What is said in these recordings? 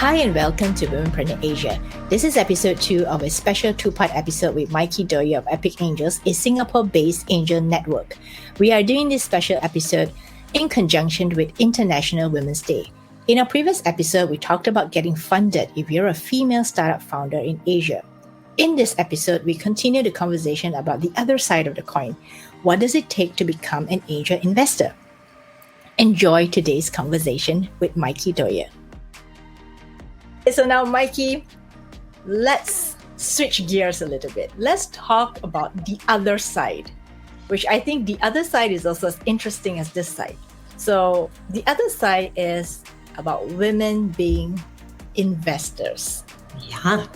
Hi and welcome to Womenpreneur Asia. This is episode 2 of a special 2-part episode with Maaike Doyer of Epic Angels, a Singapore-based angel network. We are doing this special episode in conjunction with International Women's Day. In our previous episode, we talked about getting funded if you're a female startup founder in Asia. In this episode, we continue the conversation about the other side of the coin. What does it take to become an angel investor? Enjoy today's conversation with Maaike Doyer. So now, Maaike, let's switch gears a little bit. Let's talk about the other side, which I think the other side is also as interesting as this side. So the other side is about women being investors. Yeah.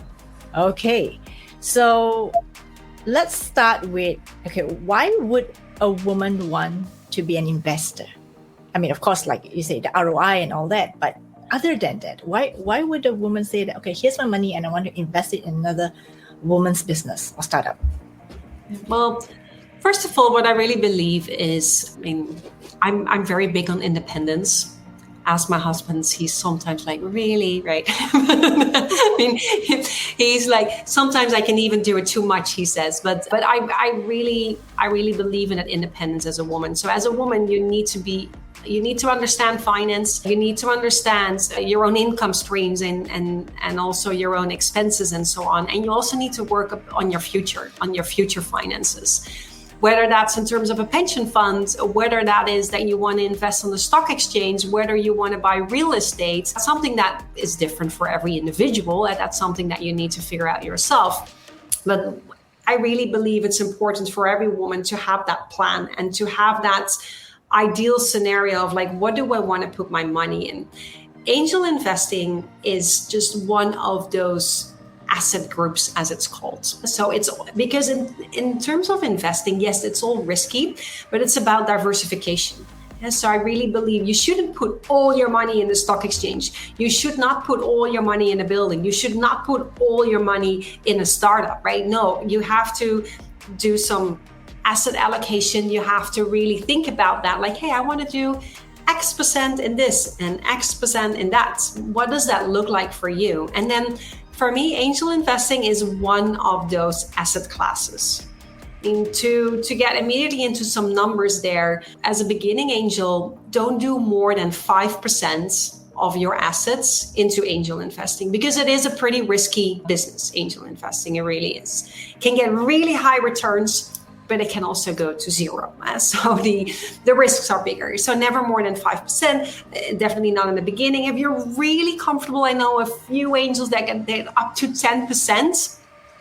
Okay. So let's start with, why would a woman want to be an investor? I mean, of course, like you say, the ROI and all that, but other than that, why would a woman say that, okay, here's my money and I want to invest it in another woman's business or startup? Well, first of all, what I really believe is, I'm very big on independence. Ask my husband, he's sometimes like, really, right? He's like, sometimes I can even do it too much, he says. But I really believe in that independence as a woman. So as a woman, you need to understand finance. You need to understand your own income streams and also your own expenses and so on. And you also need to work on your future finances. Whether that's in terms of a pension fund, whether that is that you want to invest on the stock exchange, whether you want to buy real estate, something that is different for every individual. And that's something that you need to figure out yourself. But I really believe it's important for every woman to have that plan and to have that ideal scenario of like, what do I want to put my money in? Angel investing is just one of those asset groups, as it's called. So it's because in terms of investing, yes, it's all risky, but it's about diversification. And so I really believe you shouldn't put all your money in the stock exchange. You should not put all your money in a building. You should not put all your money in a startup, right? No, you have to do some asset allocation. You have to really think about that. Like, hey, I want to do X% in this and X% in that. What does that look like for you? And then for me, angel investing is one of those asset classes. To get immediately into some numbers there, as a beginning angel, don't do more than 5% of your assets into angel investing, because it is a pretty risky business, angel investing. It really is. It can get really high returns, but it can also go to zero. So the risks are bigger. So never more than 5%, definitely not in the beginning. If you're really comfortable, I know a few angels that get up to 10%.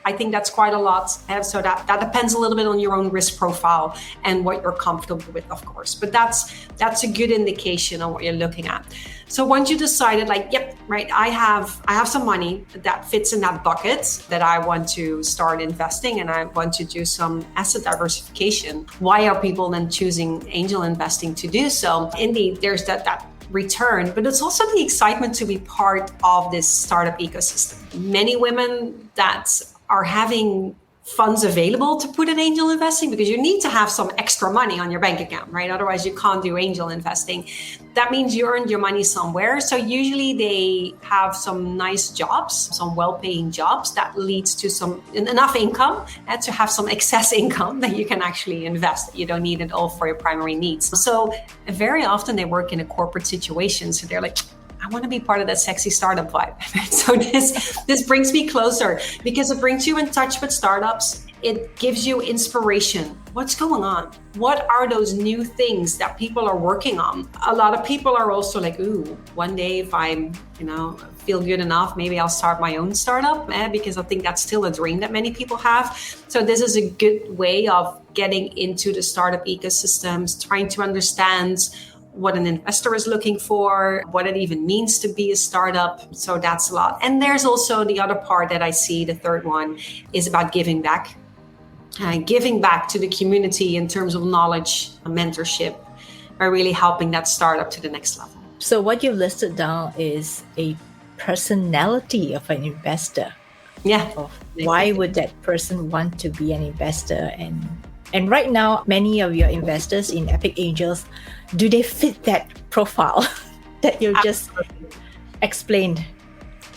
I think that's quite a lot. So that depends a little bit on your own risk profile and what you're comfortable with, of course. But that's a good indication on what you're looking at. So once you decided, like, yep, right, I have some money that fits in that bucket that I want to start investing and I want to do some asset diversification. Why are people then choosing angel investing to do so? Indeed, there's that return, but it's also the excitement to be part of this startup ecosystem. Many women that are having funds available to put in angel investing, because you need to have some extra money on your bank account, right? Otherwise you can't do angel investing. That means you earned your money somewhere. So usually they have some nice jobs, some well-paying jobs that leads to some enough income to have some excess income that you can actually invest. You don't need it all for your primary needs. So very often they work in a corporate situation. So they're like, I want to be part of that sexy startup vibe. So this brings me closer because it brings you in touch with startups. It gives you inspiration. What's going on? What are those new things that people are working on? A lot of people are also like, ooh, one day if I'm, feel good enough, maybe I'll start my own startup, because I think that's still a dream that many people have. So this is a good way of getting into the startup ecosystems, trying to understand what an investor is looking for, what it even means to be a startup. So that's a lot. And there's also the other part that I see, the third one, is about giving back. Giving back to the community in terms of knowledge and mentorship, by really helping that startup to the next level. So what you listed down is a personality of an investor. Yeah. Why would that person want to be an investor? And right now, many of your investors in Epic Angels, do they fit that profile that you just explained?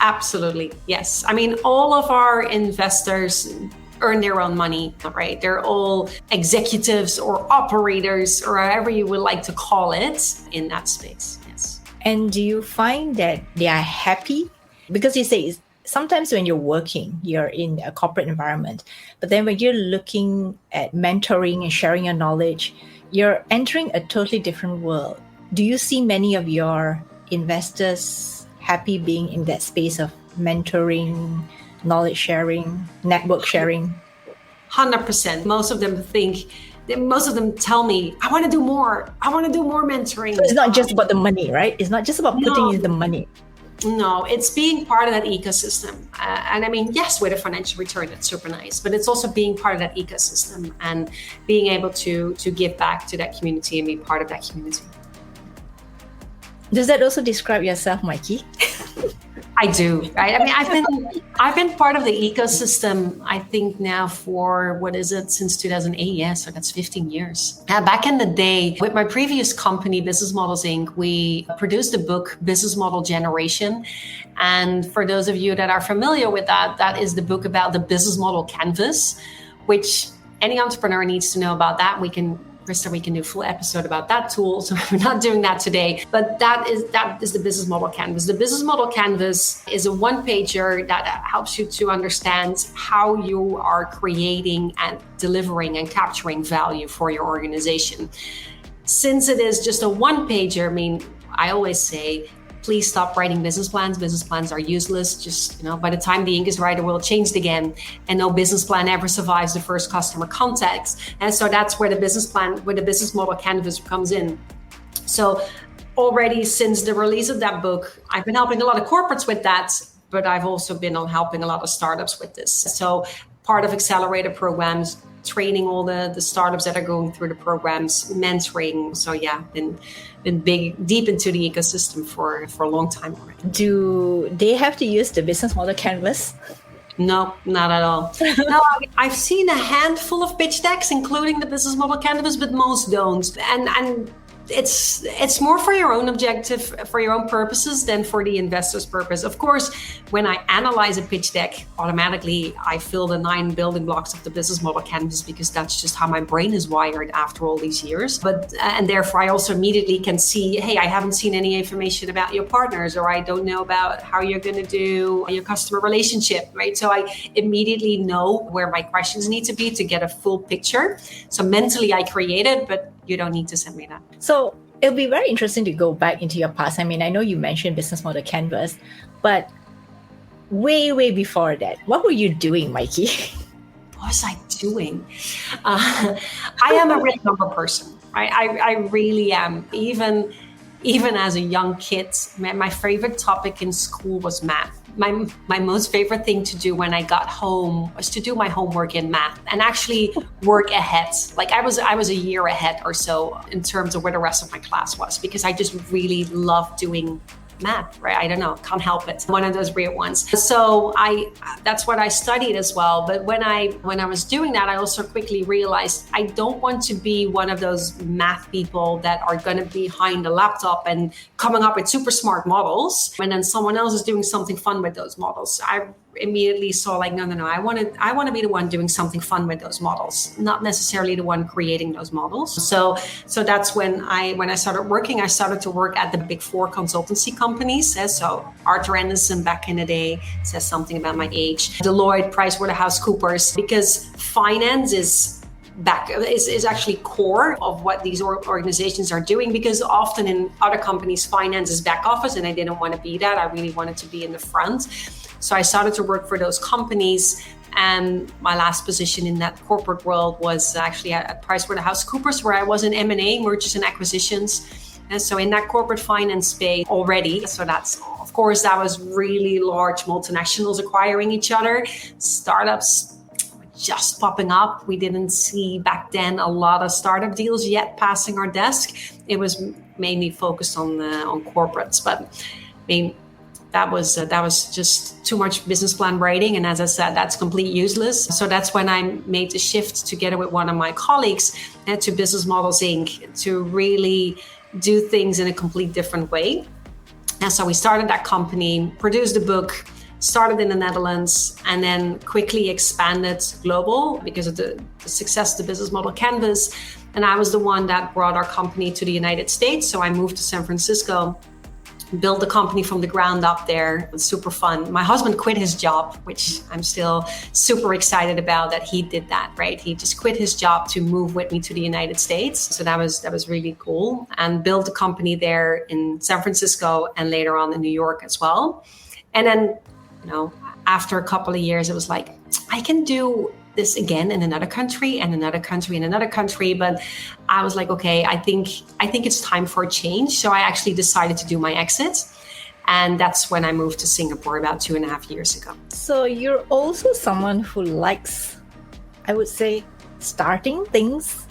Absolutely. Yes. I mean, all of our investors earn their own money, right? They're all executives or operators or however you would like to call it in that space. Yes. And do you find that they are happy? Because you say sometimes when you're working, you're in a corporate environment, but then when you're looking at mentoring and sharing your knowledge, you're entering a totally different world. Do you see many of your investors happy being in that space of mentoring, knowledge sharing, network sharing? 100%. Most of them tell me, I want to do more. I want to do more mentoring. So it's not just about the money, right? It's not just about putting in the money. No, it's being part of that ecosystem. And I mean, yes, with a financial return, that's super nice, but it's also being part of that ecosystem and being able to give back to that community and be part of that community. Does that also describe yourself, Maaike? I do, right? I mean, I've been part of the ecosystem, I think now for, since 2008? Yeah, so that's 15 years. Back in the day, with my previous company, Business Models Inc., we produced a book, Business Model Generation. And for those of you that are familiar with that, that is the book about the business model canvas, which any entrepreneur needs to know about that. We can do a full episode about that tool. So we're not doing that today, but that is the business model canvas. The business model canvas is a one-pager that helps you to understand how you are creating and delivering and capturing value for your organization. Since it is just a one-pager, I mean, I always say, please stop writing business plans. Business plans are useless. Just, by the time the ink is right, it will change again. And no business plan ever survives the first customer contact. And so that's where the business model canvas comes in. So already since the release of that book, I've been helping a lot of corporates with that, but I've also been helping a lot of startups with this. So part of accelerator programs, training all the startups that are going through the programs, mentoring. So yeah, been deep into the ecosystem for a long time already. Do they have to use the business model canvas? No, not at all. No, I've seen a handful of pitch decks, including the business model canvas, but most don't. And it's more for your own objective, for your own purposes than for the investor's purpose. Of course, when I analyze a pitch deck, automatically I fill the 9 building blocks of the business model canvas because that's just how my brain is wired after all these years. And therefore I also immediately can see, hey, I haven't seen any information about your partners, or I don't know about how you're going to do your customer relationship, right? So I immediately know where my questions need to be to get a full picture. So mentally I create it, but you don't need to send me that. So it'll be very interesting to go back into your past. I mean, I know you mentioned business model canvas, but way before that, what were you doing, Maaike? What was I doing? I am a real number person. I really am. Even as a young kid, my favorite topic in school was math. My most favorite thing to do when I got home was to do my homework in math and actually work ahead. Like I was a year ahead or so in terms of where the rest of my class was, because I just really loved doing math, right? I don't know, can't help it. One of those weird ones. So that's what I studied as well. But when I was doing that, I also quickly realized I don't want to be one of those math people that are going to be behind a laptop and coming up with super smart models, and then someone else is doing something fun with those models. I immediately saw like, no, I want to be the one doing something fun with those models, not necessarily the one creating those models. So that's when I started working. I started to work at the big 4 consultancy companies. So Arthur Andersen back in the day, says something about my age. Deloitte, PricewaterhouseCoopers, because finance is actually core of what these organizations are doing, because often in other companies, finance is back office, and I didn't want to be that. I really wanted to be in the front. So I started to work for those companies, and my last position in that corporate world was actually at PricewaterhouseCoopers, where I was in M&A, mergers and acquisitions. And so in that corporate finance space already. So that was really large multinationals acquiring each other, startups just popping up. We didn't see back then a lot of startup deals yet passing our desk. It was mainly focused on corporates, but I mean, that was just too much business plan writing. And as I said, that's completely useless. So that's when I made the shift together with one of my colleagues to Business Models Inc. to really do things in a complete different way. And so we started that company, produced a book, started in the Netherlands and then quickly expanded global because of the success of the business model Canvas. And I was the one that brought our company to the United States. So I moved to San Francisco, built the company from the ground up there. It was super fun. My husband quit his job, which I'm still super excited about that he did that, right? He just quit his job to move with me to the United States. So that was really cool, and built a company there in San Francisco and later on in New York as well. And then, after a couple of years, it was like, I can do this again in another country and another country and another country. But I was like, okay, I think it's time for a change. So I actually decided to do my exit. And that's when I moved to Singapore about 2.5 years ago. So you're also someone who likes, I would say, starting things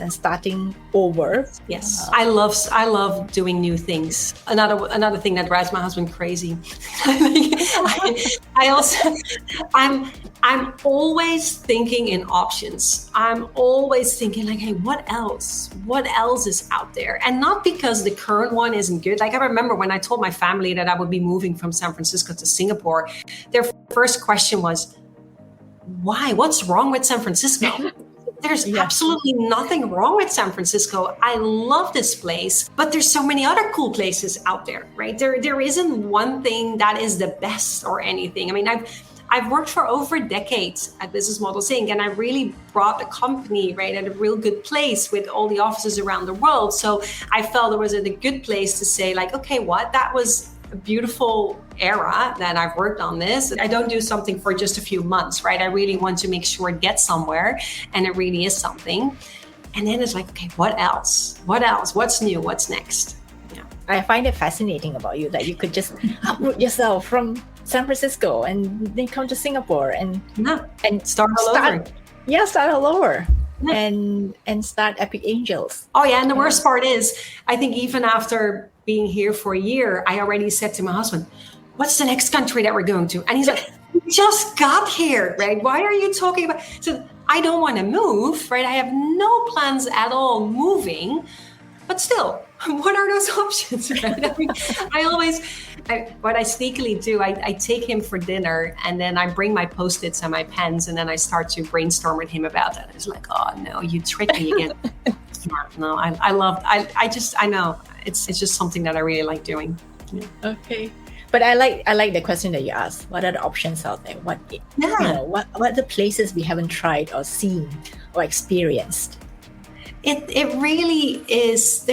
and starting over. Yes, I love doing new things. Another thing that drives my husband crazy. I'm always thinking in options. I'm always thinking like, hey, what else? What else is out there? And not because the current one isn't good. Like I remember when I told my family that I would be moving from San Francisco to Singapore, their first question was, why? What's wrong with San Francisco? There's absolutely nothing wrong with San Francisco. I love this place, but there's so many other cool places out there, right? There isn't one thing that is the best or anything. I mean, I've worked for over a decade at Business Models Inc. and I really brought the company, right, at a real good place with all the offices around the world. So I felt it was at a good place to say like, okay, that was a beautiful era that I've worked on this. I don't do something for just a few months, right? I really want to make sure it gets somewhere and it really is something. And then it's like, okay, what else? What else? What's new? What's next? Yeah. I find it fascinating about you that you could just uproot yourself from San Francisco and then come to Singapore and start all over. Yeah, start all over. Yeah. And start Epic Angels. Oh yeah, and the worst part is, I think even after being here for a year, I already said to my husband, what's the next country that we're going to? And he's like, we just got here, right? Why are you talking about? So I don't want to move, right? I have no plans at all moving, but still, what are those options, right? I mean, what I sneakily do, I take him for dinner and then I bring my Post-its and my pens and then I start to brainstorm with him about that. It's like, oh no, you tricked me again. No, I know it's just something that I really like doing. Yeah. Okay. But I like the question that you asked. What are the options out there? What are the places we haven't tried or seen or experienced? It really is.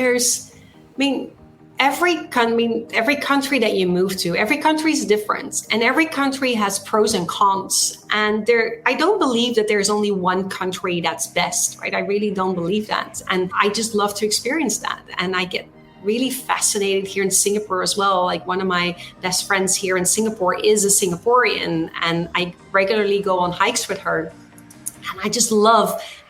Every country that you move to, every country is different, and every country has pros and cons. And I don't believe that there's only one country that's best, right? I really don't believe that, and I just love to experience that. And I get really fascinated here in Singapore as well. Like one of my best friends here in Singapore is a Singaporean, and I regularly go on hikes with her. And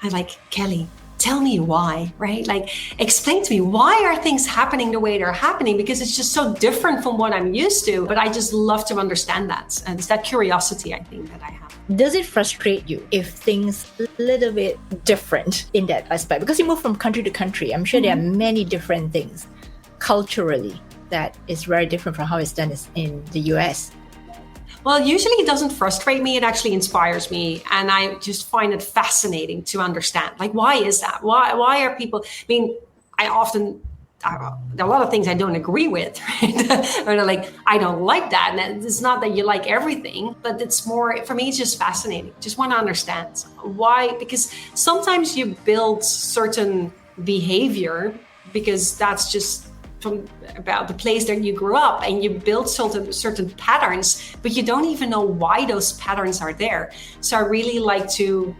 I'm like, Kelly, tell me why, right? Like, explain to me, why are things happening the way they're happening? Because it's just so different from what I'm used to. But I just love to understand that. And it's that curiosity, I think, that I have. Does it frustrate you if things a little bit different in that aspect? Because you move from country to country. I'm sure there are many different things culturally that is very different from how it's done in the US. Well, usually it doesn't frustrate me. It actually inspires me. And I just find it fascinating to understand. Like, why is that? Why are people... I mean, there are a lot of things I don't agree with, right? Or like, I don't like that. And it's not that you like everything, but it's more, for me, it's just fascinating. Just want to understand why. Because sometimes you build certain behavior because that's just about the place that you grew up, and you build certain patterns, but you don't even know why those patterns are there. So I really like to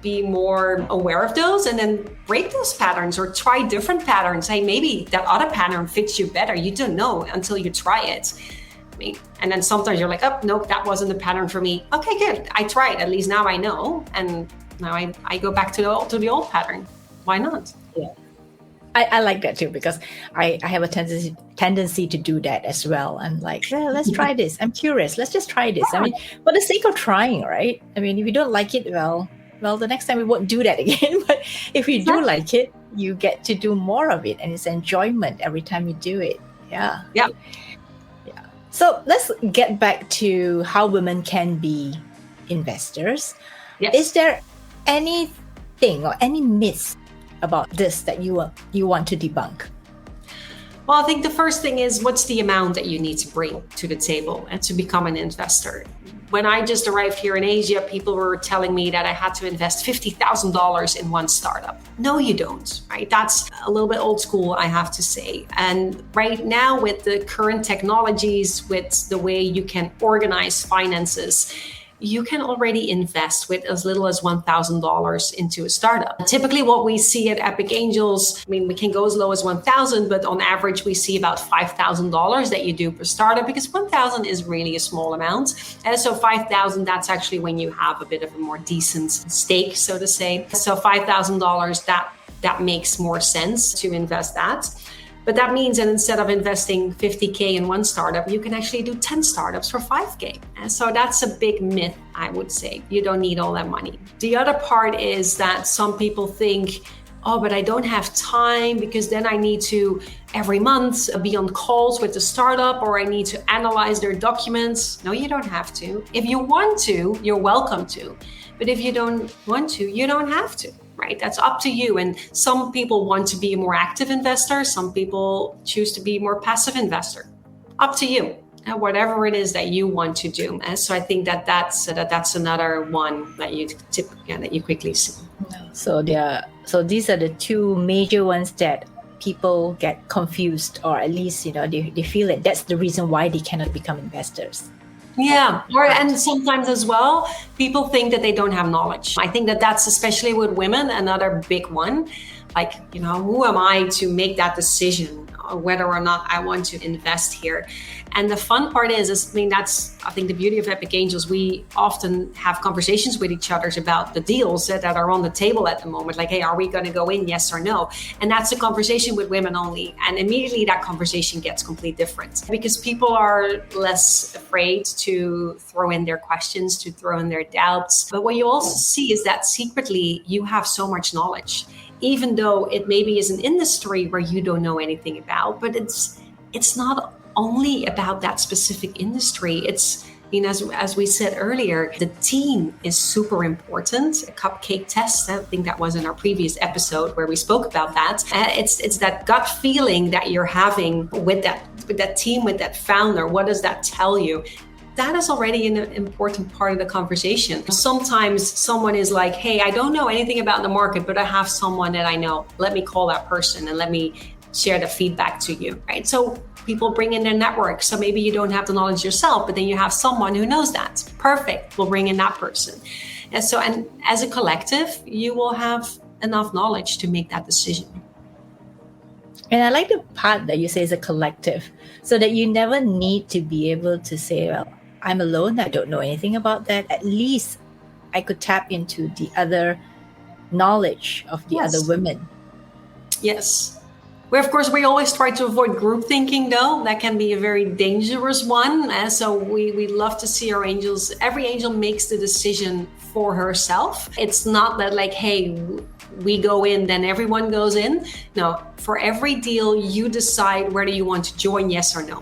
be more aware of those and then break those patterns or try different patterns. Hey, maybe that other pattern fits you better. You don't know until you try it. And then sometimes you're like, oh, nope, that wasn't the pattern for me. Okay, good. I tried. At least now I know. And now I go back to the old pattern. Why not? Yeah. I like that too, because I have a tendency to do that as well. I'm like, yeah, let's try this. I'm curious. Let's just try this. I mean, for the sake of trying, right? I mean, if you don't like it, well, the next time we won't do that again. But if you do like it, you get to do more of it, and it's enjoyment every time you do it. Yeah. Yeah. Yeah. So let's get back to how women can be investors. Yes. Is there anything or any myths about this that you want to debunk? Well, I think the first thing is, what's the amount that you need to bring to the table and to become an investor? When I just arrived here in Asia, people were telling me that I had to invest $50,000 in one startup. No, you don't, right? That's a little bit old school, I have to say. And right now, with the current technologies, with the way you can organize finances, you can already invest with as little as $1,000 into a startup. Typically, what we see at Epic Angels, we can go as low as $1,000, but on average, we see about $5,000 that you do per startup, because $1,000 is really a small amount. And so $5,000, that's actually when you have a bit of a more decent stake, so to say. So $5,000, that makes more sense to invest that. But that means that instead of investing 50K in one startup, you can actually do 10 startups for 5K. And so that's a big myth, I would say. You don't need all that money. The other part is that some people think, oh, but I don't have time because then I need to every month be on calls with the startup, or I need to analyze their documents. No, you don't have to. If you want to, you're welcome to. But if you don't want to, you don't have to. Right? That's up to you. And some people want to be a more active investor. Some people choose to be a more passive investor. Up to you. And whatever it is that you want to do. And so I think that's another one that you quickly see. So these are the two major ones that people get confused, or at least they feel that that's the reason why they cannot become investors. Yeah, and sometimes as well, people think that they don't have knowledge. I think that that's, especially with women, another big one. Like, who am I to make that decision whether or not I want to invest here? And the fun part is that's, I think, the beauty of Epic Angels. We often have conversations with each other about the deals that are on the table at the moment. Like, hey, are we going to go in? Yes or no? And that's a conversation with women only. And immediately that conversation gets completely different, because people are less afraid to throw in their questions, to throw in their doubts. But what you also see is that secretly you have so much knowledge, even though it maybe is an industry where you don't know anything about. But it's not only about that specific industry. It's, as we said earlier, the team is super important. A cupcake test, I think that was in our previous episode where we spoke about that. It's that gut feeling that you're having with that team, with that founder. What does that tell you? That is already an important part of the conversation. Sometimes someone is like, hey, I don't know anything about the market, but I have someone that I know. Let me call that person and let me share the feedback to you, right? So people bring in their network. So maybe you don't have the knowledge yourself, but then you have someone who knows that. Perfect. We'll bring in that person. And as a collective, you will have enough knowledge to make that decision. And I like the part that you say is a collective, so that you never need to be able to say, well, I'm alone, I don't know anything about that. At least I could tap into the other knowledge of the other women. Yes. Of course, we always try to avoid group thinking, though. That can be a very dangerous one. And so we love to see our angels. Every angel makes the decision for herself. It's not that like, hey, we go in, then everyone goes in. No, for every deal, you decide whether you want to join, yes or no.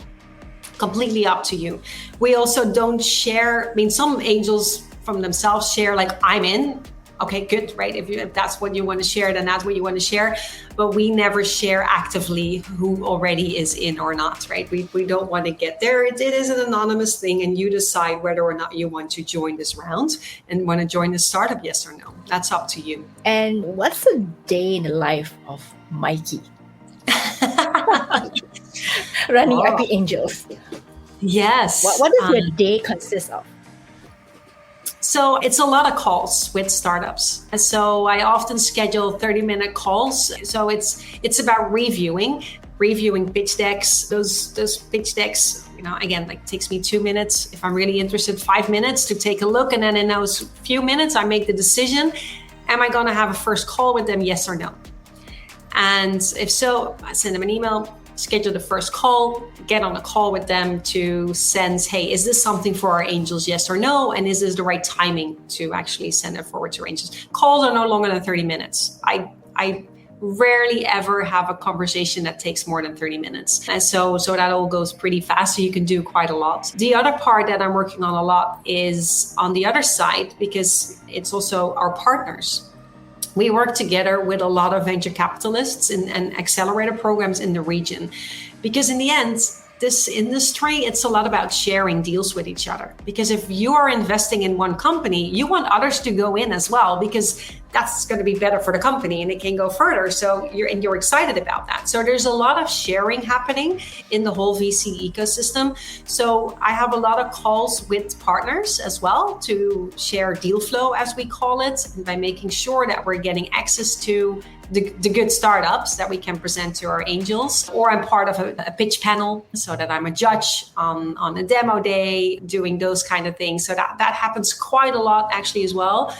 Completely up to you. We also don't share. Some angels from themselves share like, I'm in. Okay, good, right? If that's what you want to share, then that's what you want to share. But we never share actively who already is in or not, right? We don't want to get there. It is an anonymous thing, and you decide whether or not you want to join this round and want to join the startup, yes or no. That's up to you. And what's a day in the life of Maaike? Running Epic Angels. Yes. What does your day consist of? So it's a lot of calls with startups. So I often schedule 30-minute calls. So it's about reviewing pitch decks. Those pitch decks, again, like takes me 2 minutes. If I'm really interested, 5 minutes to take a look. And then in those few minutes, I make the decision. Am I going to have a first call with them? Yes or no? And if so, I send them an email, schedule the first call, get on a call with them to sense, hey, is this something for our angels, yes or no? And is this the right timing to actually send it forward to our angels? Calls are no longer than 30 minutes. I rarely ever have a conversation that takes more than 30 minutes. And so that all goes pretty fast. So you can do quite a lot. The other part that I'm working on a lot is on the other side, because it's also our partners. We work together with a lot of venture capitalists and accelerator programs in the region, because in the end, this industry, it's a lot about sharing deals with each other. Because if you are investing in one company, you want others to go in as well, because that's going to be better for the company and it can go further. So you're excited about that. So there's a lot of sharing happening in the whole VC ecosystem. So I have a lot of calls with partners as well to share deal flow, as we call it, and by making sure that we're getting access to the good startups that we can present to our angels. Or I'm part of a pitch panel, so that I'm a judge on a demo day, doing those kind of things. So that happens quite a lot actually as well.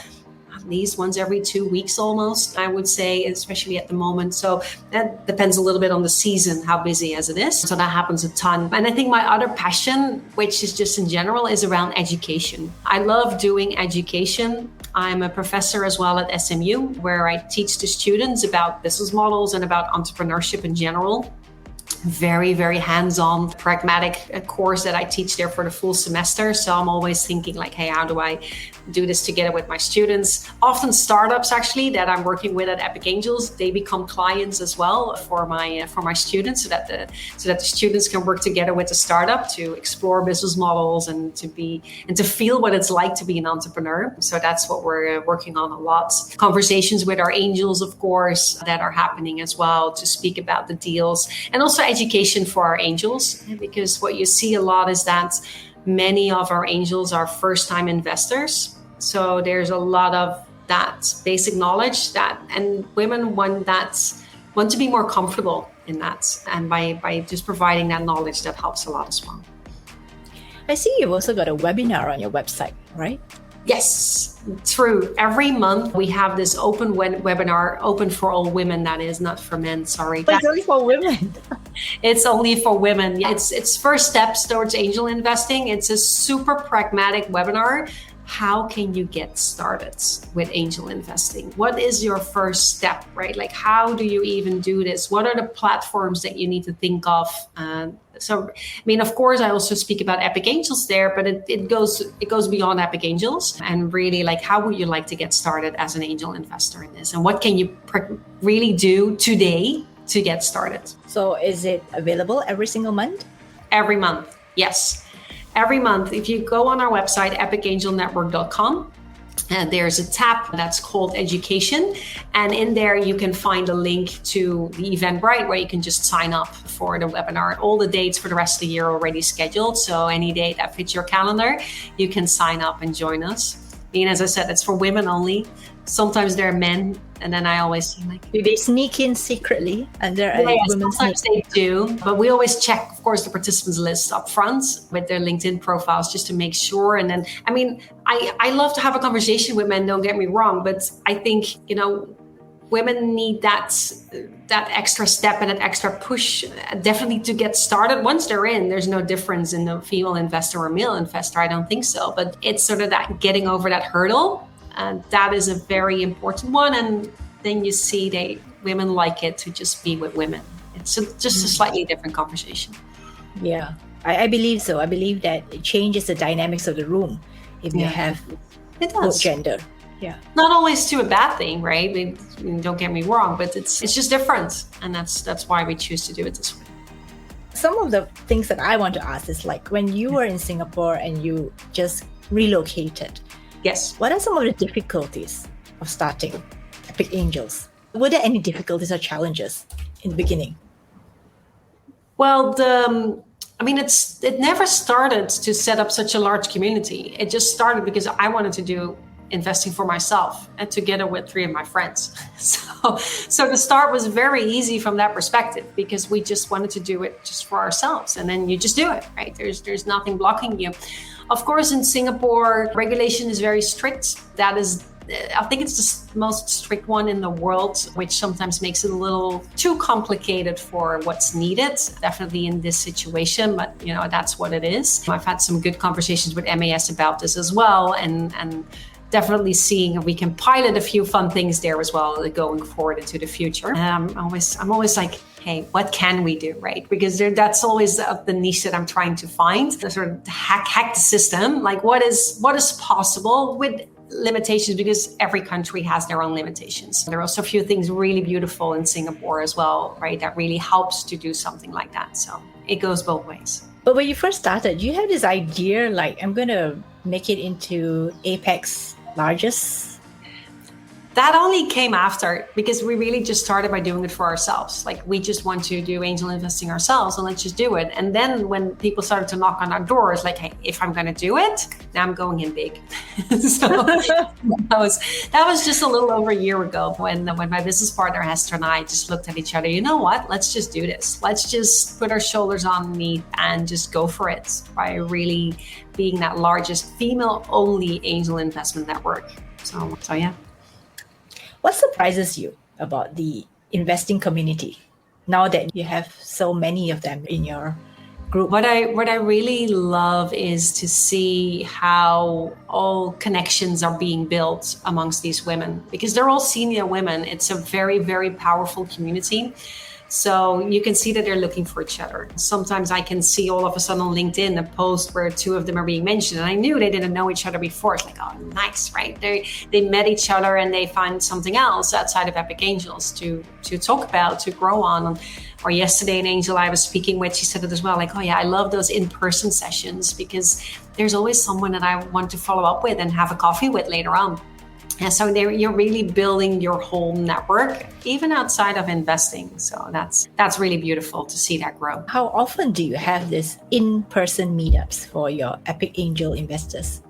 At least once every 2 weeks almost, I would say, especially at the moment. So that depends a little bit on the season, how busy as it is. So that happens a ton. And I think my other passion, which is just in general, is around education. I love doing education. I'm a professor as well at SMU, where I teach the students about business models and about entrepreneurship in general. Very, very hands-on, pragmatic course that I teach there for the full semester. So I'm always thinking like, hey, how do I do this together with my students? Often startups actually that I'm working with at Epic Angels, they become clients as well for my students, so that the students can work together with the startup to explore business models and to feel what it's like to be an entrepreneur. So that's what we're working on a lot. Conversations with our angels, of course, that are happening as well, to speak about the deals, and also education for our angels, because what you see a lot is that many of our angels are first-time investors. So there's a lot of that basic knowledge and women want to be more comfortable in that. And by just providing that knowledge, that helps a lot as well. I see you've also got a webinar on your website, right? Yes, true. Every month we have this open webinar, open for all women, that is, not for men, sorry. But it's only for women. It's only for women. It's first steps towards angel investing. It's a super pragmatic webinar. How can you get started with angel investing? What is your first step, right? Like, how do you even do this? What are the platforms that you need to think of? So, I mean, of course, I also speak about Epic Angels there, but it goes beyond Epic Angels, and really, like, how would you like to get started as an angel investor in this? And what can you really do today to get started? So is it available every single month? Every month, yes. Every month, if you go on our website, epicangelnetwork.com, there's a tab that's called Education. And in there, you can find a link to the Eventbrite where you can just sign up for the webinar. All the dates for the rest of the year are already scheduled. So any date that fits your calendar, you can sign up and join us. And as I said, it's for women only. Sometimes there are men, and then I always say, like, do they sneak in secretly? And there are women. Sometimes they do, but we always check, of course, the participants list up front with their LinkedIn profiles just to make sure. And then, I mean, I love to have a conversation with men. Don't get me wrong, but I think women need that extra step and that extra push, definitely, to get started. Once they're in, there's no difference in the female investor or male investor. I don't think so, but it's sort of that getting over that hurdle. That is a very important one. And then you see women like it to just be with women. It's just a slightly different conversation. Yeah, I believe so. I believe that it changes the dynamics of the room if you have both gender. Yeah. Not always to a bad thing, right? I mean, don't get me wrong, but it's just different. And that's why we choose to do it this way. Some of the things that I want to ask is, like, when you were in Singapore and you just relocated, yes, what are some of the difficulties of starting Epic Angels? Were there any difficulties or challenges in the beginning? Well, it never started to set up such a large community. It just started because I wanted to do investing for myself, and together with 3 of my friends. So the start was very easy from that perspective, because we just wanted to do it just for ourselves. And then you just do it, right? There's nothing blocking you. Of course, in Singapore, regulation is very strict. That is, I think it's the most strict one in the world, which sometimes makes it a little too complicated for what's needed, definitely in this situation, but that's what it is. I've had some good conversations with MAS about this as well, and definitely seeing if we can pilot a few fun things there as well going forward into the future. I'm always like, hey, what can we do, right? Because that's always the niche that I'm trying to find, the sort of hack the system. Like what is possible with limitations, because every country has their own limitations. There are also a few things really beautiful in Singapore as well, right? That really helps to do something like that. So it goes both ways. But when you first started, you had this idea like, I'm going to make it into APAC's largest. That only came after, because we really just started by doing it for ourselves. Like we just want to do angel investing ourselves and let's just do it. And then when people started to knock on our doors, like, hey, if I'm going to do it, now I'm going in big. So that was just a little over a year ago when my business partner Hester and I just looked at each other. You know what? Let's just do this. Let's just put our shoulders underneath and just go for it by really being that largest female-only angel investment network. So yeah. What surprises you about the investing community now that you have so many of them in your group? What I really love is to see how all connections are being built amongst these women, because they're all senior women. It's a very, very powerful community. So you can see that they're looking for each other. Sometimes I can see all of a sudden on LinkedIn a post where two of them are being mentioned, and I knew they didn't know each other before. It's like, oh, nice, right? They met each other and they find something else outside of Epic Angels to talk about, to grow on. Or yesterday, an angel I was speaking with, she said it as well, like, oh yeah, I love those in-person sessions because there's always someone that I want to follow up with and have a coffee with later on. And so you're really building your whole network, even outside of investing. So that's really beautiful to see that grow. How often do you have this in-person meetups for your Epic Angel investors?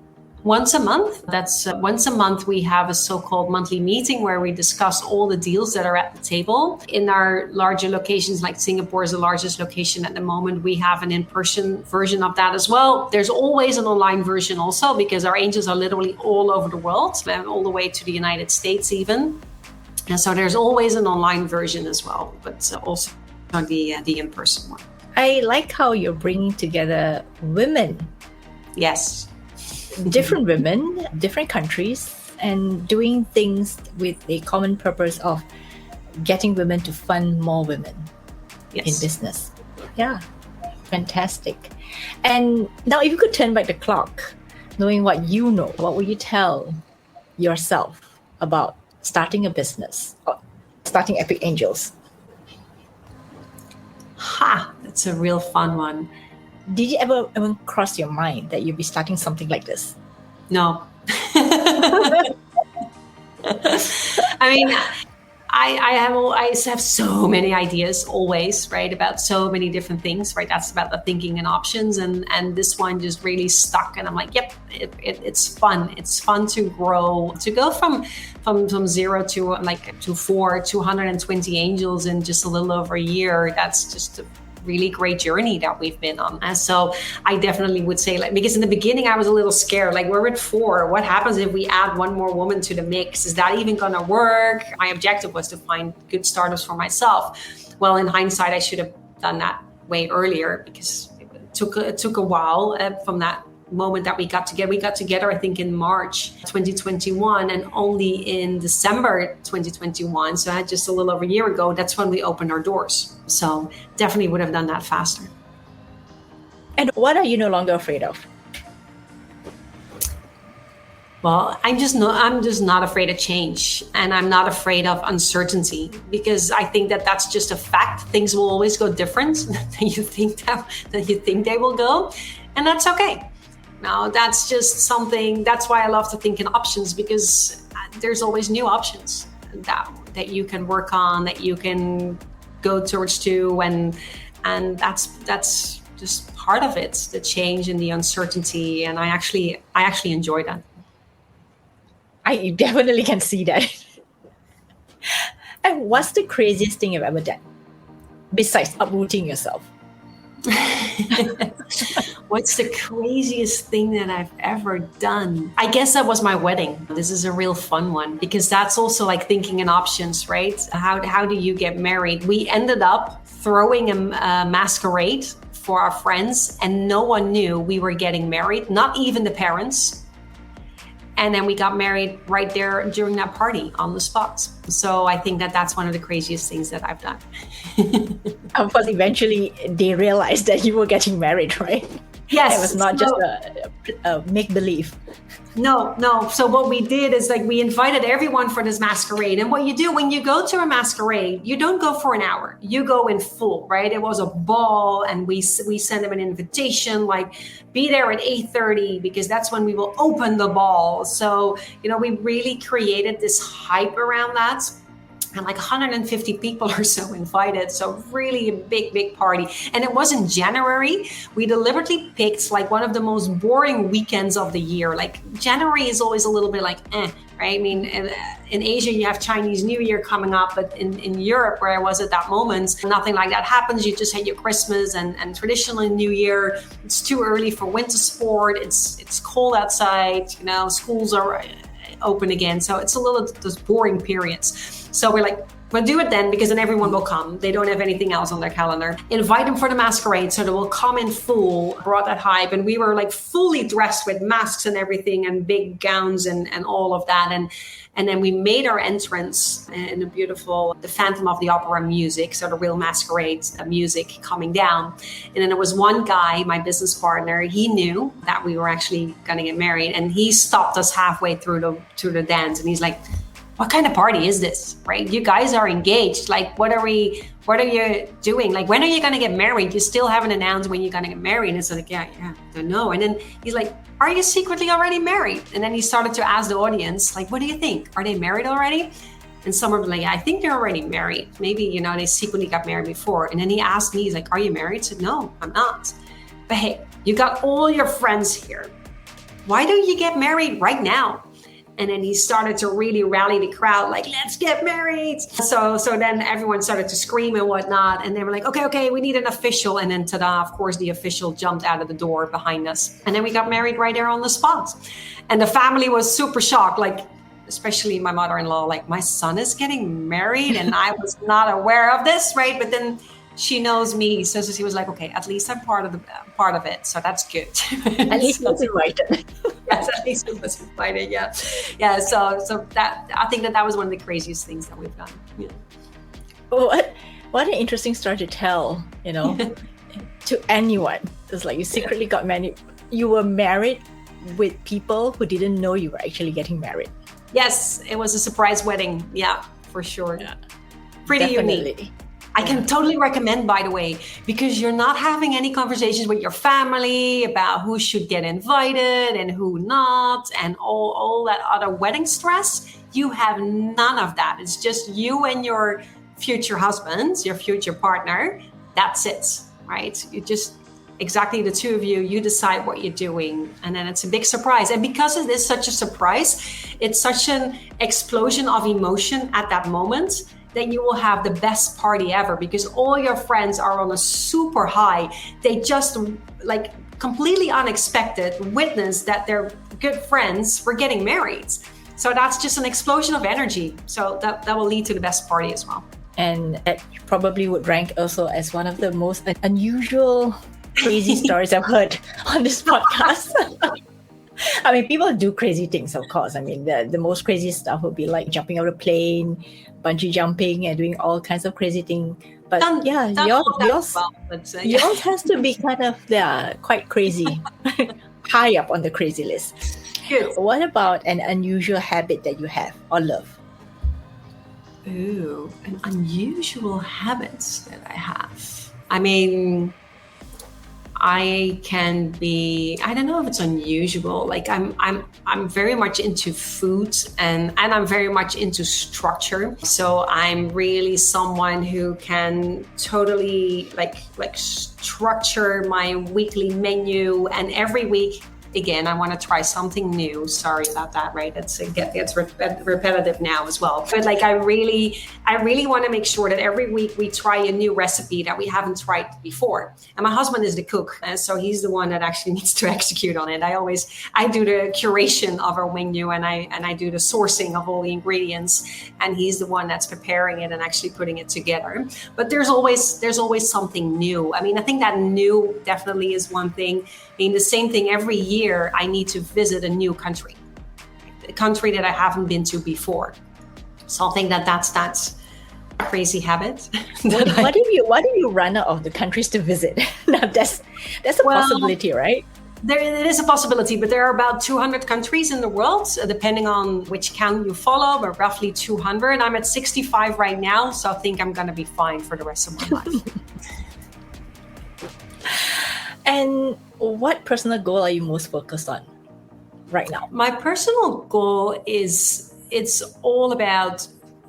Once a month. That's once a month we have a so-called monthly meeting where we discuss all the deals that are at the table. In our larger locations, like Singapore is the largest location at the moment, we have an in-person version of that as well. There's always an online version also, because our angels are literally all over the world, and all the way to the United States even. And so there's always an online version as well, but also the in-person one. I like how you're bringing together women. Yes. Different women, different countries, and doing things with a common purpose of getting women to fund more women in business. Yeah, fantastic. And now if you could turn back the clock, knowing what you know, what would you tell yourself about starting a business or starting Epic Angels? That's a real fun one. Did you ever even cross your mind that you'd be starting something like this? No. I mean, I have so many ideas always, right, about so many different things, right? That's about the thinking and options, and this one just really stuck, and I'm like, yep, it's fun. It's fun to grow, to go from 0 to 220 angels in just a little over a year. That's just a really great journey that we've been on. And so I definitely would say, like, because in the beginning I was a little scared, like, we're at 4. What happens if we add one more woman to the mix? Is that even gonna work? My objective was to find good startups for myself. Well, in hindsight, I should have done that way earlier, because it took a while from that moment that we got together, I think in March 2021, and only in December 2021, so I had just a little over a year ago, that's when we opened our doors. So definitely would have done that faster. And what are you no longer afraid of? Well, I'm just not afraid of change, and I'm not afraid of uncertainty, because I think that that's just a fact. Things will always go different than you think they will go, and that's okay. Now, that's just something, that's why I love to think in options, because there's always new options that you can work on, that you can go towards to, and that's just part of it, the change and the uncertainty, and I actually enjoy that. I definitely can see that. And what's the craziest thing you've ever done besides uprooting yourself? What's the craziest thing that I've ever done? I guess that was my wedding. This is a real fun one, because that's also like thinking in options, right? How do you get married? We ended up throwing a masquerade for our friends, and no one knew we were getting married, not even the parents. And then we got married right there during that party on the spot. So I think that that's one of the craziest things that I've done. Of course, eventually they realized that you were getting married, right? Yes. It was not just a make-believe. No. So what we did is like we invited everyone for this masquerade. And what you do when you go to a masquerade, you don't go for an hour. You go in full, right? It was a ball, and we sent them an invitation, like be there at 8:30 because that's when we will open the ball. So, we really created this hype around that. And like 150 people or so invited. So really a big party. And it was in January. We deliberately picked like one of the most boring weekends of the year. Like January is always a little bit like, right? I mean, in Asia, you have Chinese New Year coming up, but in Europe, where I was at that moment, nothing like that happens. You just had your Christmas and traditionally New Year. It's too early for winter sport. It's cold outside, schools are open again. So it's a little those boring periods. So we're like, we'll do it then because then everyone will come. They don't have anything else on their calendar. Invite them for the masquerade so they will come in full, brought that hype. And we were like fully dressed with masks and everything and big gowns and all of that. And then we made our entrance in a beautiful, the Phantom of the Opera music, so the real masquerade music coming down. And then there was one guy, my business partner, he knew that we were actually going to get married. And he stopped us halfway through the dance. And he's like, what kind of party is this, right? You guys are engaged. Like, what are you doing? Like, when are you going to get married? You still haven't announced when you're going to get married. And it's like, yeah, I don't know. And then he's like, are you secretly already married? And then he started to ask the audience, like, what do you think? Are they married already? And some were like, I think they're already married. Maybe, they secretly got married before. And then he asked me, he's like, are you married? I said, no, I'm not. But hey, you got all your friends here. Why don't you get married right now? And then he started to really rally the crowd, like, let's get married. So then everyone started to scream and whatnot. And they were like, okay, we need an official. And then ta-da, of course, the official jumped out of the door behind us. And then we got married right there on the spot. And the family was super shocked, like, especially my mother-in-law, like, my son is getting married and I was not aware of this, right? But then she knows me. So she was like, okay, at least I'm part of it. So that's good. At least he was invited. Yes, at least it was invited. Yeah. So that, I think that was one of the craziest things that we've done. Yeah. What an interesting story to tell, to anyone. It's like you secretly got married. You were married with people who didn't know you were actually getting married. Yes, it was a surprise wedding. Yeah, for sure. Yeah. Pretty Definitely. Unique. I can totally recommend, by the way, because you're not having any conversations with your family about who should get invited and who not, and all that other wedding stress. You have none of that. It's just you and your future husband, your future partner. That's it, right? You just, exactly the two of you, you decide what you're doing. And then it's a big surprise. And because it is such a surprise, it's such an explosion of emotion at that moment, then you will have the best party ever because all your friends are on a super high. They just like completely unexpected witness that their good friends were getting married. So that's just an explosion of energy. So that will lead to the best party as well. And that probably would rank also as one of the most unusual, crazy stories I've heard on this podcast. I mean, people do crazy things, of course. I mean, the most crazy stuff would be like jumping out of a plane, bungee jumping, and doing all kinds of crazy things. But yours has to be kind of quite crazy, high up on the crazy list. Good. What about an unusual habit that you have or love? Ooh, an unusual habit that I have. I mean, I can be, I don't know if it's unusual. Like I'm very much into food and I'm very much into structure. So I'm really someone who can totally like structure my weekly menu, and every week, again, I want to try something new. Sorry about that, right? It gets repetitive now as well. But like, I really want to make sure that every week we try a new recipe that we haven't tried before. And my husband is the cook, and so he's the one that actually needs to execute on it. I do the curation of our menu, and I do the sourcing of all the ingredients, and he's the one that's preparing it and actually putting it together. But there's always something new. I mean, I think that new definitely is one thing. I mean, the same thing every year, I need to visit a new country. country that I haven't been to before. So I think that's a crazy habit. What if you run out of the countries to visit? Now that's a possibility, right? It is a possibility, but there are about 200 countries in the world, depending on which count you follow, but roughly 200. I'm at 65 right now, so I think I'm going to be fine for the rest of my life. And what personal goal are you most focused on right now? My personal goal it's all about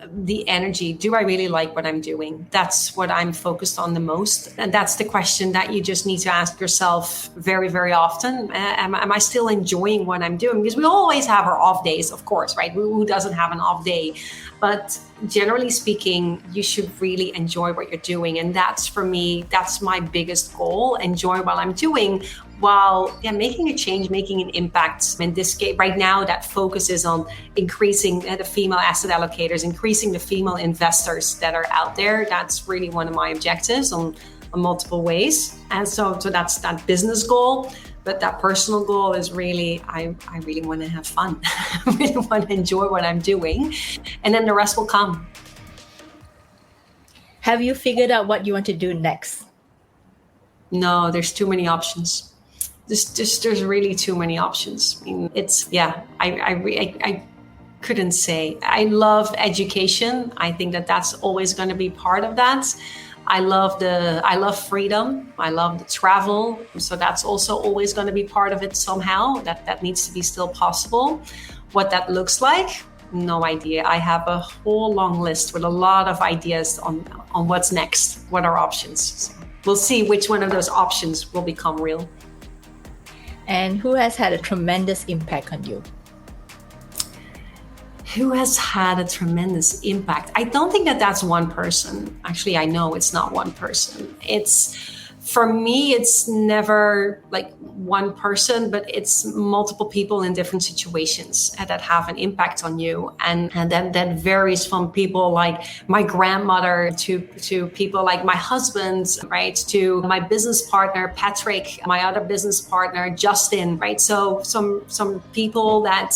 the energy. Do I really like what I'm doing? That's what I'm focused on the most. And that's the question that you just need to ask yourself very, very often. Am I still enjoying what I'm doing? Because we always have our off days, of course, right? Who doesn't have an off day? But generally speaking, you should really enjoy what you're doing. And that's, for me, that's my biggest goal. Enjoy what I'm doing while making a change, making an impact. In this case, right now, that focuses on increasing the female asset allocators, increasing the female investors that are out there. That's really one of my objectives on multiple ways. And so that's that business goal. But that personal goal is really, I really want to have fun. I really want to enjoy what I'm doing. And then the rest will come. Have you figured out what you want to do next? No, there's too many options. There's really too many options. I mean, I couldn't say. I love education. I think that's always going to be part of that. I love freedom. I love the travel. So that's also always going to be part of it somehow. That needs to be still possible. What that looks like, no idea. I have a whole long list with a lot of ideas on what's next, what are options. So we'll see which one of those options will become real. And who has had a tremendous impact on you? Who has had a tremendous impact? I don't think that's one person. Actually, I know it's not one person. For me, it's never like one person, but it's multiple people in different situations that have an impact on you. And then that varies from people like my grandmother to people like my husband, right? To my business partner, Patrick, my other business partner, Justin, right? So some people that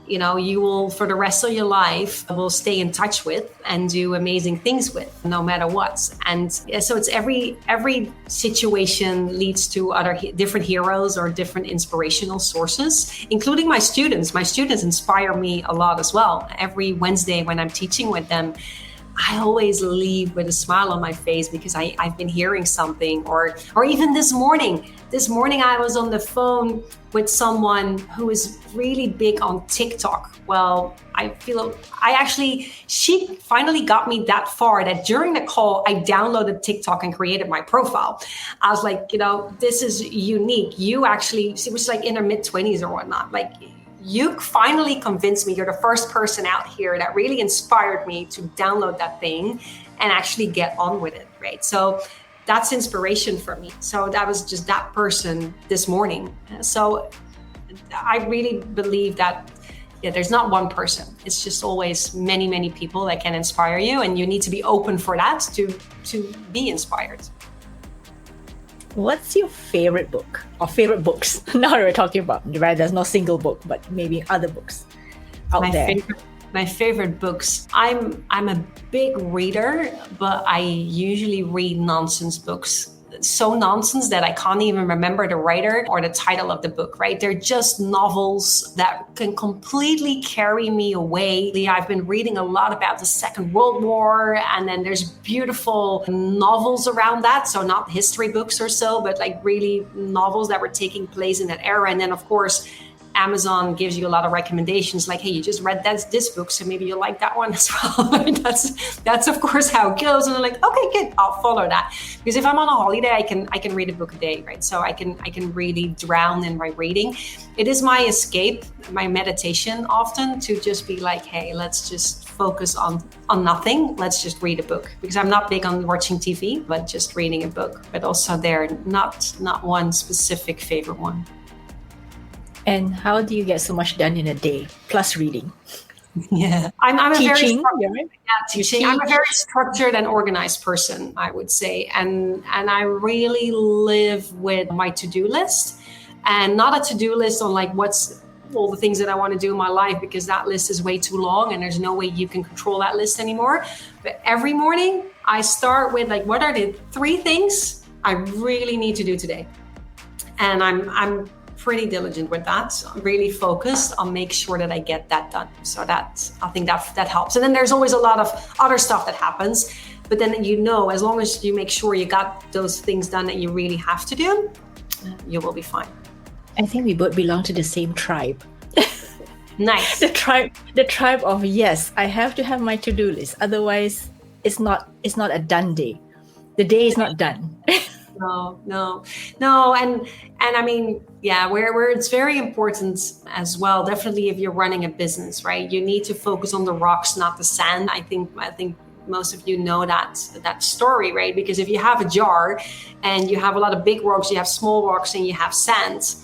you will, for the rest of your life, will stay in touch with and do amazing things with, no matter what. And so it's every situation leads to other different heroes or different inspirational sources, including my students. My students inspire me a lot as well. Every Wednesday when I'm teaching with them, I always leave with a smile on my face because I've been hearing something, or even this morning. This morning I was on the phone with someone who is really big on TikTok. Well, she finally got me that far that during the call, I downloaded TikTok and created my profile. I was like, this is unique. She was like in her mid-20s or whatnot. Like, you finally convinced me. You're the first person out here that really inspired me to download that thing and actually get on with it, right? So that's inspiration for me. So that was just that person this morning. So I really believe that, there's not one person. It's just always many, many people that can inspire you, and you need to be open for that to be inspired. What's your favorite book or favorite books? Now we're talking about, right? There's no single book, but maybe other books out there. My favorite books. I'm a big reader, but I usually read nonsense books. So nonsense that I can't even remember the writer or the title of the book, right? They're just novels that can completely carry me away. I've been reading a lot about the Second World War, and then there's beautiful novels around that. So not history books or so, but like really novels that were taking place in that era. And then, of course, Amazon gives you a lot of recommendations like, hey, you just read this book, so maybe you'll like that one as well. That's of course how it goes. And I'm like, okay, good, I'll follow that. Because if I'm on a holiday, I can read a book a day, right? So I can really drown in my reading. It is my escape, my meditation often, to just be like, hey, let's just focus on nothing. Let's just read a book. Because I'm not big on watching TV, but just reading a book. But also not one specific favorite one. And how do you get so much done in a day, plus reading? Yeah, I'm teaching. Teaching. I'm a very structured and organized person, I would say, and I really live with my to-do list, and not a to-do list on like what's all the things that I want to do in my life because that list is way too long and there's no way you can control that list anymore. But every morning I start with like, what are the 3 things I really need to do today? And I'm pretty diligent with that. I'm really focused on make sure that I get that done. So I think that helps. And then there's always a lot of other stuff that happens. But then as long as you make sure you got those things done that you really have to do, you will be fine. I think we both belong to the same tribe. Nice. The tribe of yes, I have to have my to-do list. Otherwise, it's not a done day. The day is not done. No. And I mean, yeah, where it's very important as well, definitely if you're running a business, right? You need to focus on the rocks, not the sand. I think most of you know that story, right? Because if you have a jar and you have a lot of big rocks, you have small rocks and you have sand.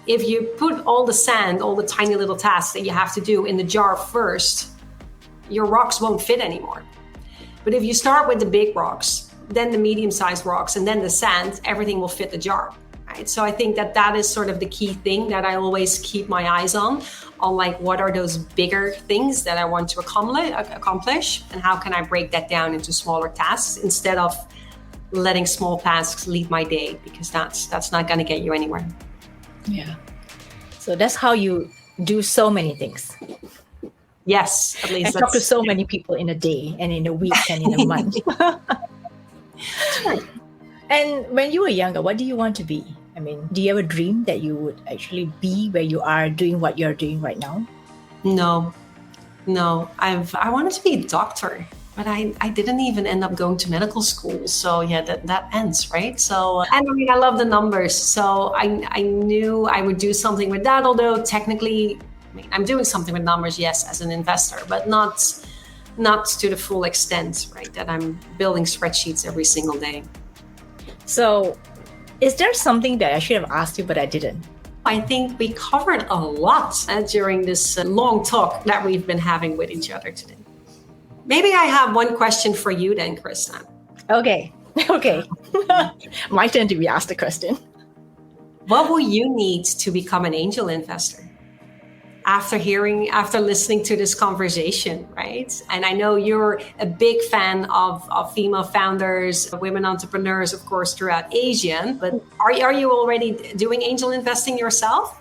If you put all the sand, all the tiny little tasks that you have to do in the jar first, your rocks won't fit anymore. But if you start with the big rocks, then the medium-sized rocks, and then the sand, everything will fit the jar, right? So I think that is sort of the key thing that I always keep my eyes on like what are those bigger things that I want to accomplish, and how can I break that down into smaller tasks instead of letting small tasks lead my day, because that's not going to get you anywhere. Yeah. So that's how you do so many things. Yes, at least. I talk to so many people in a day and in a week and in a month. And when you were younger, what do you want to be? I mean, do you have a dream that you would actually be where you are doing what you're doing right now? No. I wanted to be a doctor, but I didn't even end up going to medical school. So yeah, that ends, right? So, and I mean, I love the numbers. So I knew I would do something with that. Although technically, I mean, I'm doing something with numbers, yes, as an investor, but not to the full extent, right? That I'm building spreadsheets every single day. So is there something that I should have asked you, but I didn't? I think we covered a lot during this long talk that we've been having with each other today. Maybe I have one question for you then, Krista. Okay. My turn to be asked the question. What will you need to become an angel investor? After listening to this conversation, right? And I know you're a big fan of female founders, women entrepreneurs, of course, throughout Asia. But are you already doing angel investing yourself?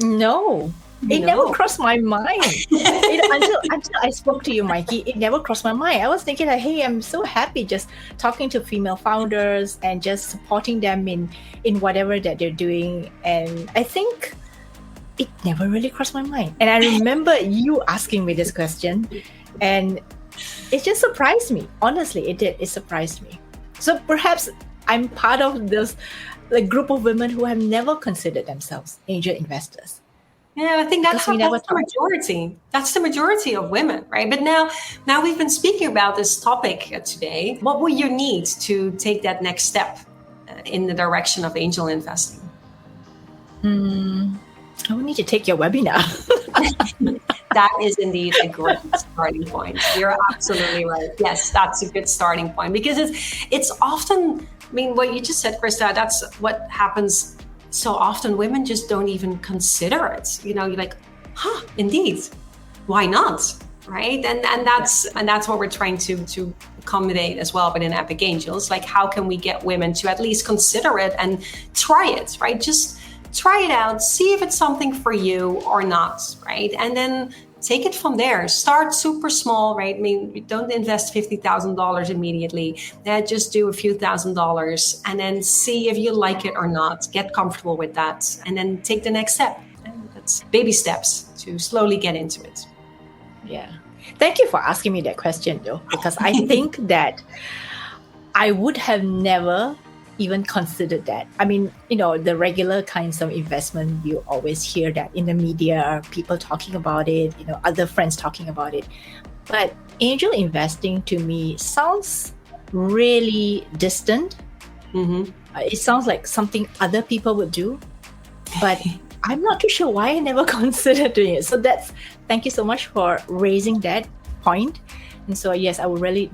No. It never crossed my mind. Until I spoke to you, Maaike, it never crossed my mind. I was thinking like, hey, I'm so happy just talking to female founders and just supporting them in whatever that they're doing. And I think it never really crossed my mind. And I remember you asking me this question, and it just surprised me. Honestly, it did. It surprised me. So perhaps I'm part of this group of women who have never considered themselves angel investors. Yeah, I think that's the majority. That's the majority of women, right? But now we've been speaking about this topic today. What will you need to take that next step in the direction of angel investing? I will need to take your webinar. That is indeed a great starting point. You're absolutely right. Yes, that's a good starting point, because it's often, I mean, what you just said, Krista, that's what happens so often. Women just don't even consider it. You know, you're like, indeed, why not? Right? And that's what we're trying to accommodate as well within Epic Angels. Like, how can we get women to at least consider it and try it, right? Just try it out, see if it's something for you or not, right? And then take it from there. Start super small, right? I mean, don't invest $50,000 immediately. Just do a few $1,000s and then see if you like it or not. Get comfortable with that and then take the next step. And that's baby steps to slowly get into it. Yeah. Thank you for asking me that question, though, because I think that I would have never even considered that. I mean, you know, the regular kinds of investment, you always hear that in the media, people talking about it, you know, other friends talking about it. But angel investing to me sounds really distant. Mm-hmm. It sounds like something other people would do, but I'm not too sure why I never considered doing it. So thank you so much for raising that point. And so, yes, I would really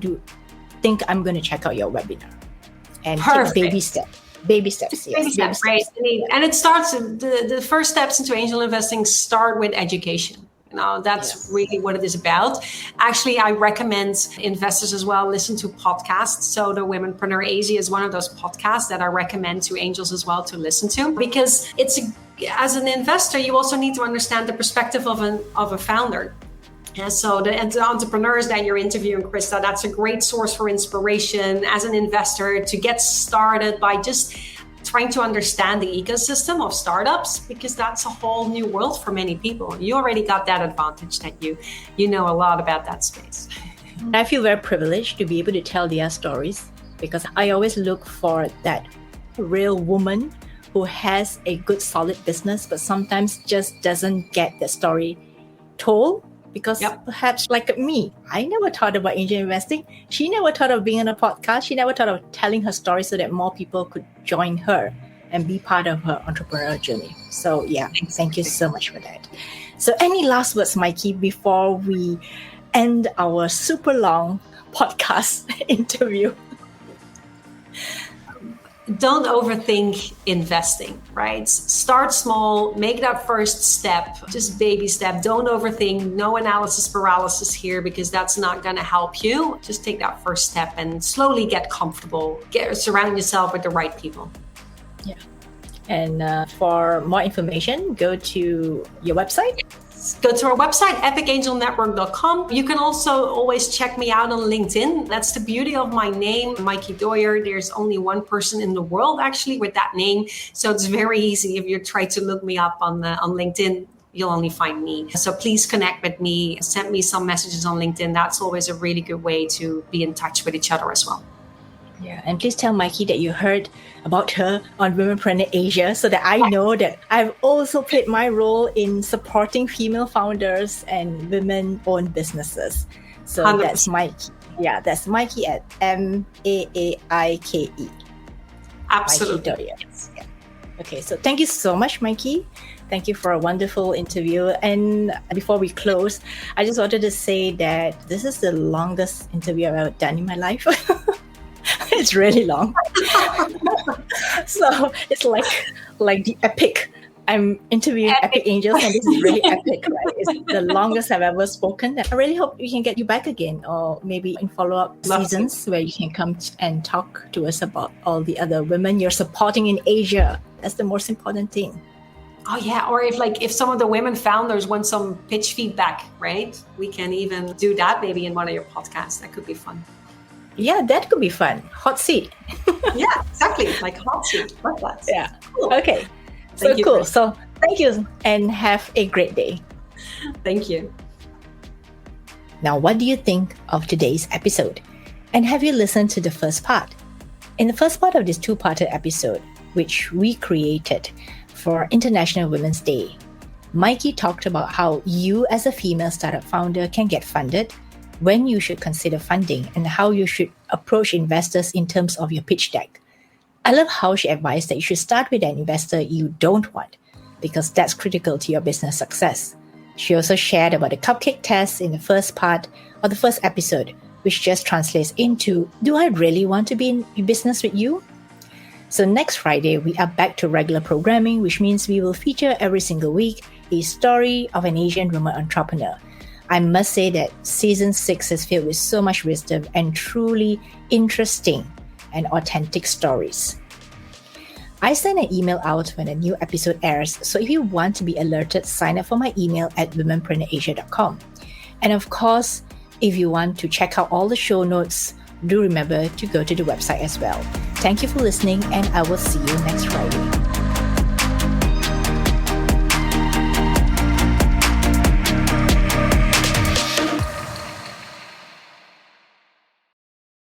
think I'm going to check out your webinar and take baby steps. Baby steps, yes. Baby steps, right? And it starts, the first steps into angel investing start with education. That's really what it is about. Actually, I recommend investors as well listen to podcasts. So the Womenpreneur Asia is one of those podcasts that I recommend to angels as well to listen to, because as an investor, you also need to understand the perspective of a founder. And so the entrepreneurs that you're interviewing, Krista, that's a great source for inspiration as an investor to get started by just trying to understand the ecosystem of startups, because that's a whole new world for many people. You already got that advantage that you know a lot about that space. I feel very privileged to be able to tell their stories, because I always look for that real woman who has a good, solid business, but sometimes just doesn't get the story told. Because perhaps like me, I never thought about angel investing. She never thought of being on a podcast. She never thought of telling her story so that more people could join her and be part of her entrepreneurial journey. So thank you so much for that. So any last words, Maaike, before we end our super long podcast interview? Don't overthink investing, right? Start small, make that first step, just baby step. Don't overthink, no analysis paralysis here, because that's not going to help you. Just take that first step and slowly get comfortable. Surround yourself with the right people. Yeah. And for more information, go to your website. Go to our website, epicangelnetwork.com. You can also always check me out on LinkedIn. That's the beauty of my name, Maaike Doyer. There's only one person in the world actually with that name. So it's very easy. If you try to look me up on LinkedIn, you'll only find me. So please connect with me. Send me some messages on LinkedIn. That's always a really good way to be in touch with each other as well. Yeah, and please tell Maaike that you heard about her on Womenpreneur Asia, so that I know that I've also played my role in supporting female founders and women-owned businesses. So 100%. That's Maaike. Yeah, that's Maaike at Maaike. Absolutely. Maaike Doyer. Yeah. Okay, so thank you so much, Maaike. Thank you for a wonderful interview. And before we close, I just wanted to say that this is the longest interview I've ever done in my life. It's really long. So it's like the epic. I'm interviewing epic angels, and this is really epic, right? It's the longest I've ever spoken. I really hope we can get you back again, or maybe in follow-up seasons where you can come and talk to us about all the other women you're supporting in Asia. That's the most important thing. Oh yeah, or if some of the women founders want some pitch feedback, right? We can even do that maybe in one of your podcasts. That could be fun. Yeah, that could be fun. Hot seat. Yeah, exactly. Like hot seat. Like that. Yeah. Cool. Okay. So cool. Chris. So thank you and have a great day. Thank you. Now, what do you think of today's episode? And have you listened to the first part? In the first part of this two-parter episode, which we created for International Women's Day, Maaike talked about how you as a female startup founder can get funded, when you should consider funding, and how you should approach investors in terms of your pitch deck. I love how she advised that you should start with an investor you don't want, because that's critical to your business success. She also shared about the cupcake test in the first part of the first episode, which just translates into, do I really want to be in business with you? So next Friday, we are back to regular programming, which means we will feature every single week a story of an Asian woman entrepreneur. I must say that season 6 is filled with so much wisdom and truly interesting and authentic stories. I send an email out when a new episode airs, so if you want to be alerted, sign up for my email at womenpreneurasia.com. And of course, if you want to check out all the show notes, do remember to go to the website as well. Thank you for listening, and I will see you next Friday.